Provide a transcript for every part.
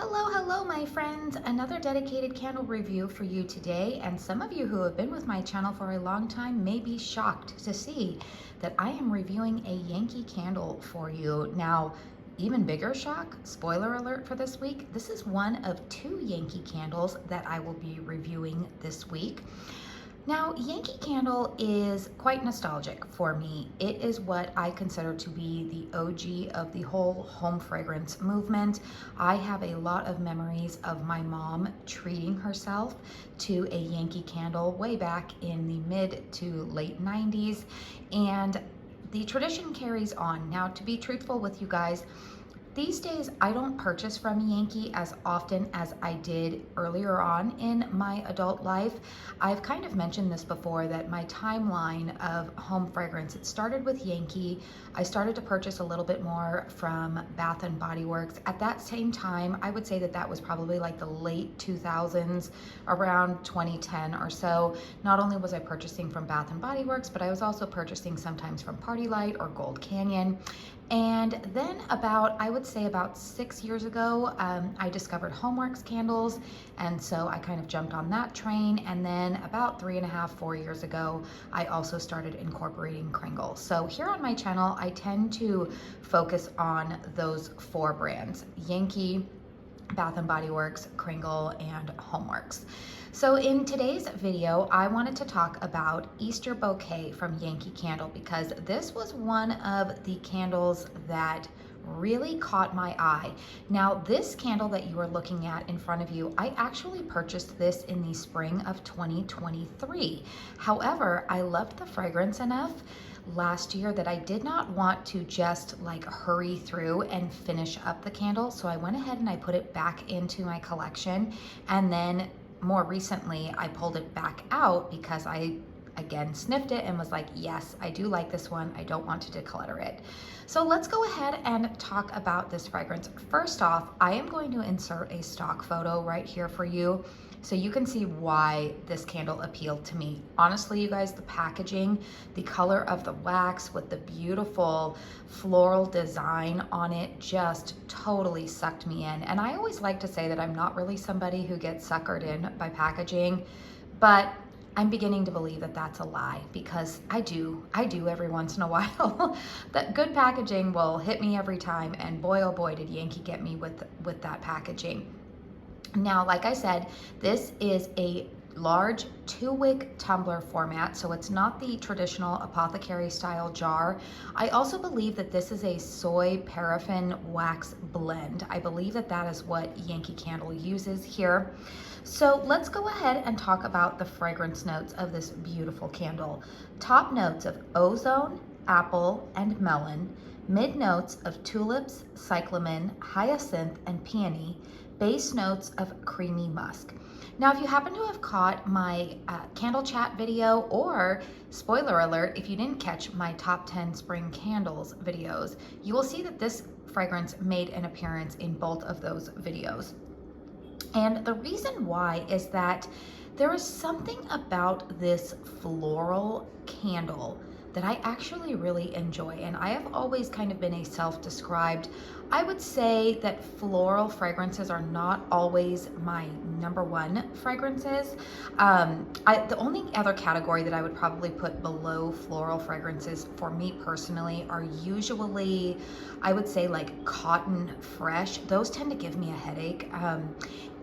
Hello, my friends. Another dedicated candle review for you today. And some of you who have been with my channel for a long time may be shocked to see that I am reviewing a Yankee candle for you. Now, even bigger shock, spoiler alert for this week, this is one of two Yankee candles that I will be reviewing this week. Now, Yankee Candle is quite nostalgic for me. It is what I consider to be the OG of the whole home fragrance movement. I have a lot of memories of my mom treating herself to a Yankee Candle way back in the mid to late 90s, and the tradition carries on. Now, to be truthful with you guys, these days, I don't purchase from Yankee as often as I did earlier on in my adult life. I've kind of mentioned this before, that my timeline of home fragrance, it started with Yankee. I started to purchase a little bit more from Bath and Body Works. At that same time, I would say that that was probably like the late 2000s, around 2010 or so. Not only was I purchasing from Bath and Body Works, but I was also purchasing sometimes from Party Light or Gold Canyon. And then I would say about 6 years ago, I discovered Homeworks candles. And so I kind of jumped on that train. And then about 3.5, 4 years ago, I also started incorporating Kringle. So here on my channel, I tend to focus on those four brands: Yankee, Bath and Body Works, Kringle, and Homeworks. So in today's video, I wanted to talk about Easter Bouquet from Yankee Candle, because this was one of the candles that really caught my eye. Now, this candle that you are looking at in front of you, I actually purchased this in the spring of 2023. However, I loved the fragrance enough last year that I did not want to just like hurry through and finish up the candle. So I went ahead and I put it back into my collection. And then more recently, I pulled it back out because I again sniffed it and was like, yes, I do like this one. I don't want to declutter it. So let's go ahead and talk about this fragrance. First off, I am going to insert a stock photo right here for you so you can see why this candle appealed to me. Honestly, you guys, the packaging, the color of the wax with the beautiful floral design on it just totally sucked me in. And I always like to say that I'm not really somebody who gets suckered in by packaging, but I'm beginning to believe that that's a lie, because I do every once in a while. That good packaging will hit me every time, and boy oh boy did Yankee get me with that packaging. Now, like I said, this is a large 2-wick tumbler format, so it's not the traditional apothecary style jar. I also believe that this is a soy paraffin wax blend. I believe that that is what Yankee Candle uses here. So let's go ahead and talk about the fragrance notes of this beautiful candle. Top notes of ozone, apple, and melon. Mid notes of tulips, cyclamen, hyacinth, and peony. Base notes of creamy musk. Now, if you happen to have caught my candle chat video, or spoiler alert, if you didn't catch my top 10 spring candles videos, you will see that this fragrance made an appearance in both of those videos. And the reason why is that there is something about this floral candle that I actually really enjoy. And I have always kind of been a self-described, I would say that floral fragrances are not always my number one fragrances. The only other category that I would probably put below floral fragrances for me personally are usually, I would say, like cotton fresh. Those tend to give me a headache.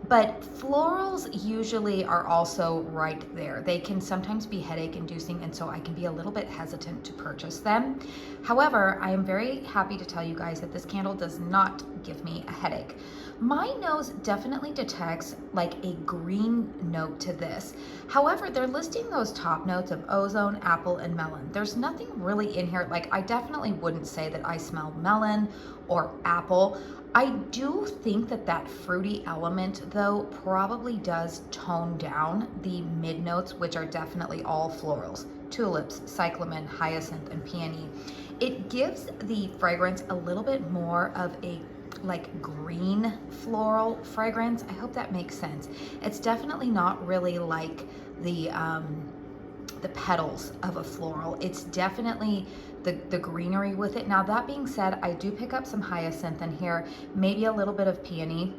But florals usually are also right there. They can sometimes be headache inducing, and so I can be a little bit hesitant to purchase them. However, I am very happy to tell you guys that this candle does not give me a headache. My nose definitely detects like a green note to this. However, they're listing those top notes of ozone, apple, and melon. There's nothing really in here. Like, I definitely wouldn't say that I smell melon or apple. I do think that that fruity element, though, probably does tone down the mid notes, which are definitely all florals: tulips, cyclamen, hyacinth, and peony. It gives the fragrance a little bit more of a like green floral fragrance. I hope that makes sense. It's definitely not really like the petals of a floral. It's definitely the greenery with it. Now, that being said, I do pick up some hyacinth in here, maybe a little bit of peony.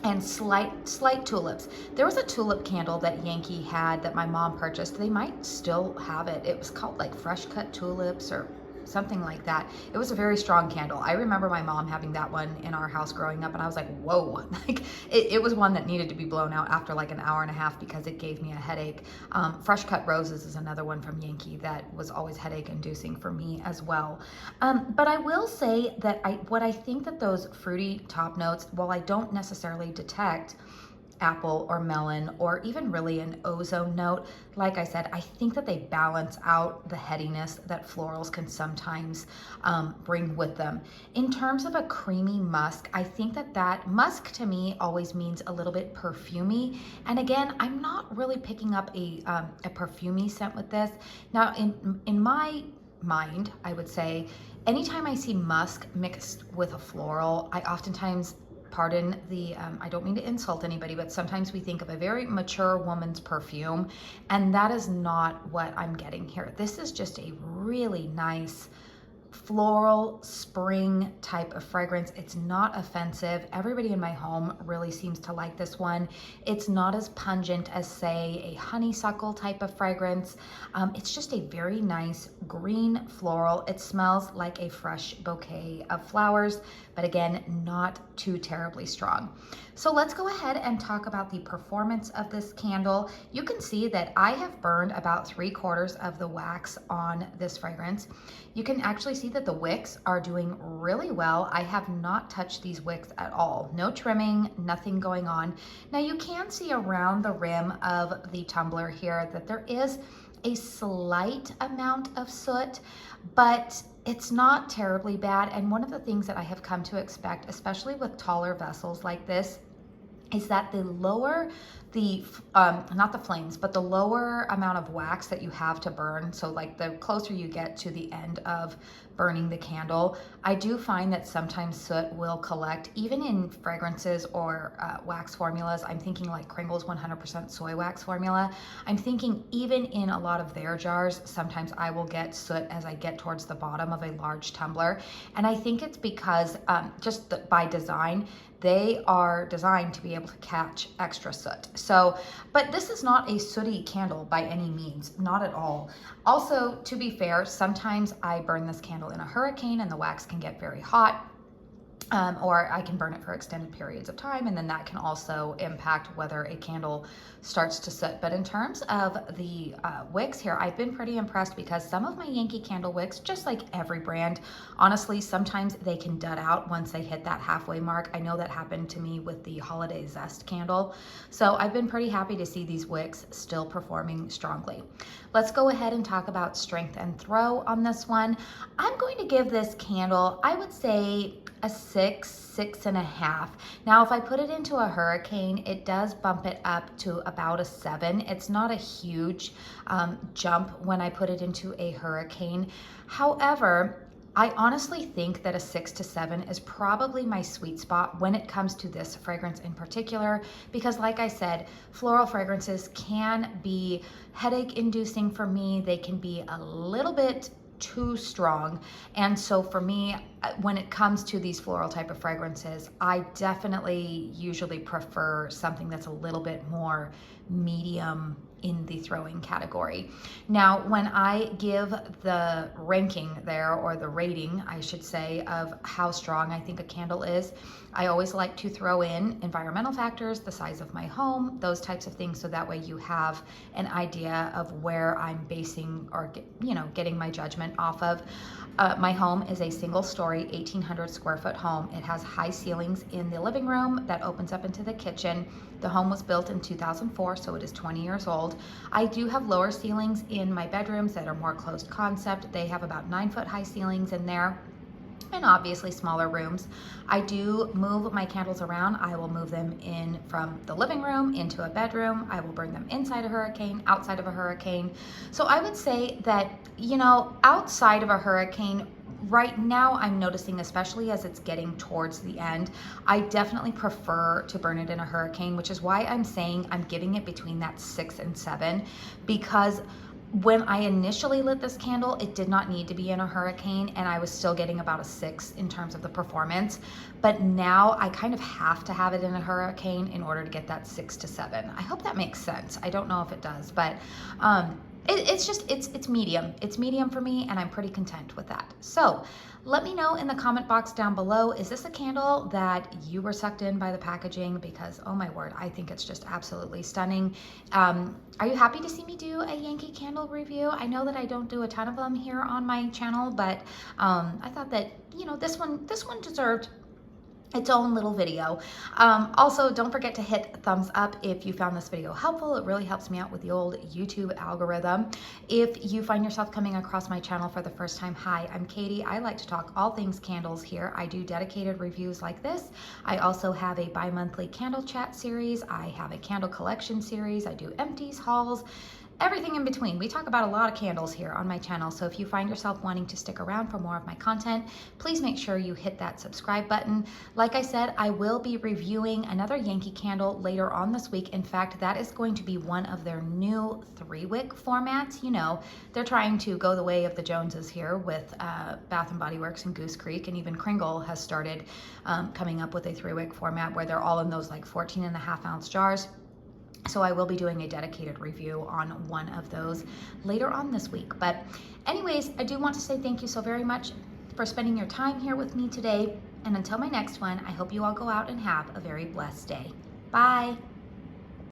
and slight tulips. There was a tulip candle that Yankee had that my mom purchased. They might still have it. It was called like Fresh Cut Tulips or something like that. It was a very strong candle. I remember my mom having that one in our house growing up, and I was like, whoa. Like it was one that needed to be blown out after like an hour and a half because it gave me a headache. Fresh Cut Roses is another one from Yankee that was always headache inducing for me as well. But I will say that what I think that those fruity top notes, while I don't necessarily detect apple or melon or even really an ozone note, like I said, I think that they balance out the headiness that florals can sometimes bring with them. In terms of a creamy musk, I think that musk to me always means a little bit perfumey. And again, I'm not really picking up a perfumey scent with this. Now, in my mind, I would say, anytime I see musk mixed with a floral, I oftentimes, pardon the, I don't mean to insult anybody, but sometimes we think of a very mature woman's perfume, and that is not what I'm getting here. This is just a really nice floral spring type of fragrance. It's not offensive. Everybody in my home really seems to like this one. It's not as pungent as, say, a honeysuckle type of fragrance. It's just a very nice green floral. It smells like a fresh bouquet of flowers, but again, not too terribly strong. So let's go ahead and talk about the performance of this candle. You can see that I have burned about 3/4 of the wax on this fragrance. You can actually see that the wicks are doing really well. I have not touched these wicks at all. No trimming, nothing going on. Now you can see around the rim of the tumbler here that there is a slight amount of soot, but it's not terribly bad. And one of the things that I have come to expect, especially with taller vessels like this, is that the lower the, not the flames, but the lower amount of wax that you have to burn, so like the closer you get to the end of burning the candle, I do find that sometimes soot will collect, even in fragrances or wax formulas. I'm thinking like Kringle's 100% soy wax formula. I'm thinking even in a lot of their jars, sometimes I will get soot as I get towards the bottom of a large tumbler. And I think it's because by design, they are designed to be able to catch extra soot. So, but this is not a sooty candle by any means, not at all. Also, to be fair, sometimes I burn this candle in a hurricane and the wax can get very hot. Or I can burn it for extended periods of time, and then that can also impact whether a candle starts to soot. But in terms of the wicks here, I've been pretty impressed because some of my Yankee candle wicks, just like every brand, honestly, sometimes they can dud out once they hit that halfway mark. I know that happened to me with the Holiday Zest candle. So I've been pretty happy to see these wicks still performing strongly. Let's go ahead and talk about strength and throw on this one. I'm going to give this candle, I would say, a 6.5. Now, if I put it into a hurricane, it does bump it up to about a 7. It's not a huge jump when I put it into a hurricane. However, I honestly think that a 6 to 7 is probably my sweet spot when it comes to this fragrance in particular, because like I said, floral fragrances can be headache inducing for me. They can be a little bit too strong. And so for me, when it comes to these floral type of fragrances, I definitely usually prefer something that's a little bit more medium in the throwing category. Now, when I give the ranking there, or the rating, I should say, of how strong I think a candle is, I always like to throw in environmental factors, the size of my home, those types of things, so that way you have an idea of where I'm basing or getting my judgment off of. My home is a single-story, 1,800 square foot home. It has high ceilings in the living room that opens up into the kitchen. The home was built in 2004, so it is 20 years old. I do have lower ceilings in my bedrooms that are more closed concept. They have about 9-foot high ceilings in there, and obviously smaller rooms. I do move my candles around. I will move them in from the living room into a bedroom. I will burn them inside a hurricane, outside of a hurricane. So I would say that, outside of a hurricane, right now I'm noticing, especially as it's getting towards the end, I definitely prefer to burn it in a hurricane, which is why I'm saying I'm giving it between that 6 and 7, because When I initially lit this candle, it did not need to be in a hurricane, and I was still getting about a 6 in terms of the performance. But now I kind of have to have it in a hurricane in order to get that 6 to 7. I hope that makes sense. I don't know if it does, but it's medium. It's medium for me, and I'm pretty content with that. So let me know in the comment box down below, is this a candle that you were sucked in by the packaging? Because, oh my word, I think it's just absolutely stunning. Are you happy to see me do a Yankee candle review? I know that I don't do a ton of them here on my channel, but I thought that, you know, this one deserved its own little video. Also, don't forget to hit thumbs up if you found this video helpful. It really helps me out with the old YouTube algorithm. If you find yourself coming across my channel for the first time, hi, I'm Katie. I like to talk all things candles here. I do dedicated reviews like this. I also have a bi-monthly candle chat series. I have a candle collection series. I do empties, hauls, everything in between. We talk about a lot of candles here on my channel, so if you find yourself wanting to stick around for more of my content, please make sure you hit that subscribe button. Like I said, I will be reviewing another Yankee candle later on this week. In fact, that is going to be one of their new 3-wick formats. You know, they're trying to go the way of the Joneses here with Bath and Body Works and Goose Creek, and even Kringle has started coming up with a 3-wick format where they're all in those like 14.5-ounce jars. So I will be doing a dedicated review on one of those later on this week. But anyways, I do want to say thank you so very much for spending your time here with me today. And until my next one, I hope you all go out and have a very blessed day. Bye.